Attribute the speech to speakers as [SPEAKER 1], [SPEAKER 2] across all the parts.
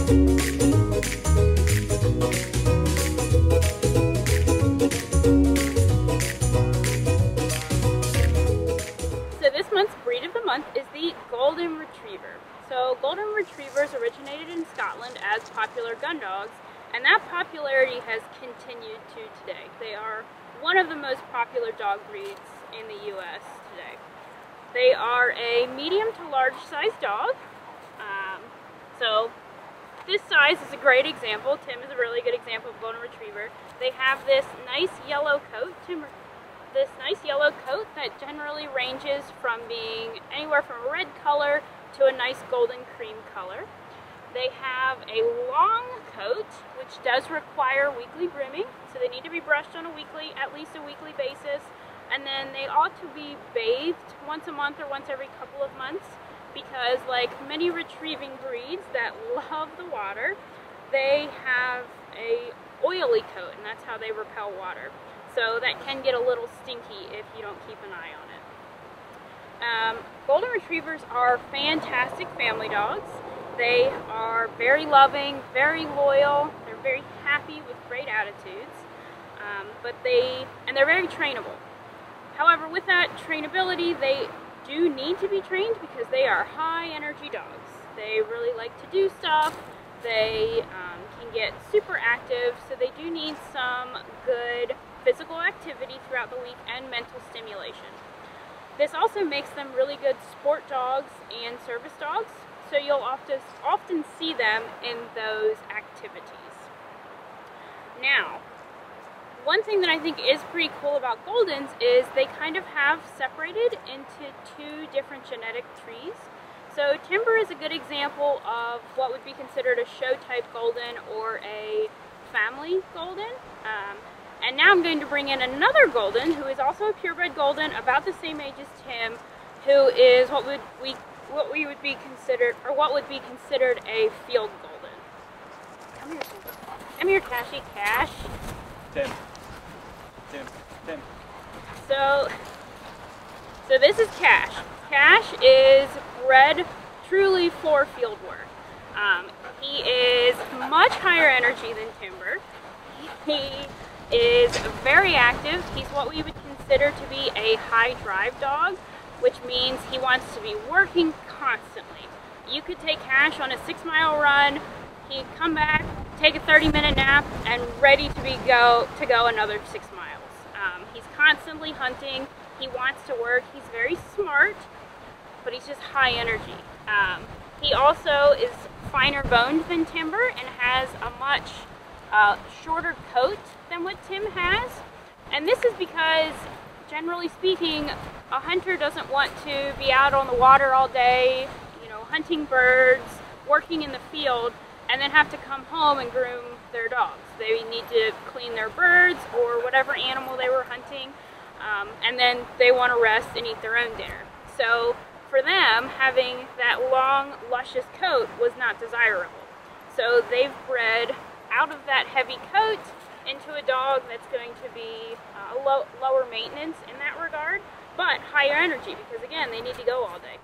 [SPEAKER 1] So this month's breed of the month is the Golden Retriever. So Golden Retrievers originated in Scotland as popular gun dogs, and that popularity has continued to today. They are one of the most popular dog breeds in the U.S. today. They are a medium to large size dog. So this size is a great example. Tim is a really good example of Golden Retriever. They have this nice yellow coat. This nice yellow coat that generally ranges from being anywhere from a red color to a nice golden cream color. They have a long coat, which does require weekly grooming, so they need to be brushed on at least a weekly basis, and then they ought to be bathed once a month or once every couple of months, because like many retrieving breeds that love the water, they have a oily coat, and that's how they repel water. So that can get a little stinky if you don't keep an eye on it. Golden Retrievers are fantastic family dogs. They are very loving, very loyal, they're very happy with great attitudes, and they're very trainable. However, with that trainability, they do need to be trained because they are high energy dogs. They really like to do stuff, they can get super active, so they do need some good physical activity throughout the week and mental stimulation. This also makes them really good sport dogs and service dogs, so you'll often see them in those activities. Now, one thing that I think is pretty cool about Goldens is they kind of have separated into two different genetic trees. So Timber is a good example of what would be considered a show type Golden or a family Golden. And now I'm going to bring in another Golden who is also a purebred Golden, about the same age as Tim, who is what would be considered a field Golden. Come here, Timber. Come here, Cassie. Cash.
[SPEAKER 2] Tim.
[SPEAKER 1] So this is Cash. Cash is bred truly for field work. He is much higher energy than Timber. He is very active. He's what we would consider to be a high drive dog, which means he wants to be working constantly. You could take Cash on a 6-mile run, he'd come back, take a 30-minute nap, and ready to go another 6 miles. He's constantly hunting, he wants to work, he's very smart, but he's just high energy. He also is finer boned than Timber and has a much shorter coat than what Tim has, and this is because, generally speaking, a hunter doesn't want to be out on the water all day, you know, hunting birds, working in the field, and then have to come home and groom their dogs. They need to clean their birds or whatever animal they were hunting, and then they want to rest and eat their own dinner. So for them, having that long, luscious coat was not desirable. So they've bred out of that heavy coat into a dog that's going to be lower maintenance in that regard, but higher energy, because again, they need to go all day.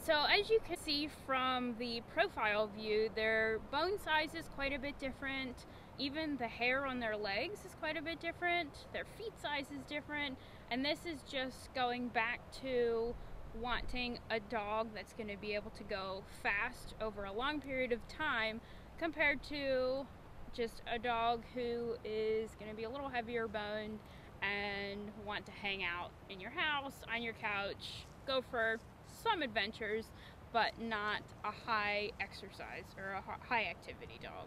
[SPEAKER 1] So as you can see from the profile view, their bone size is quite a bit different. Even the hair on their legs is quite a bit different. Their feet size is different. And this is just going back to wanting a dog that's going to be able to go fast over a long period of time, compared to just a dog who is going to be a little heavier boned and want to hang out in your house, on your couch, go for some adventures, but not a high exercise or a high activity dog.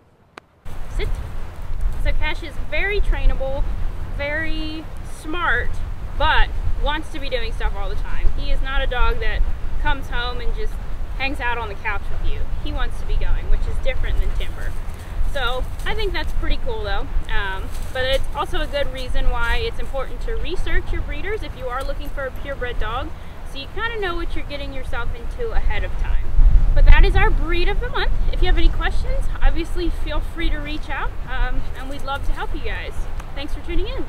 [SPEAKER 1] Sit. So Cash is very trainable, very smart, but wants to be doing stuff all the time. He is not a dog that comes home and just hangs out on the couch with you. He wants to be going, which is different than Timber. So I think that's pretty cool though, but it's also a good reason why it's important to research your breeders if you are looking for a purebred dog, so you kind of know what you're getting yourself into ahead of time. But that is our breed of the month. If you have any questions, obviously feel free to reach out, and we'd love to help you guys. Thanks for tuning in.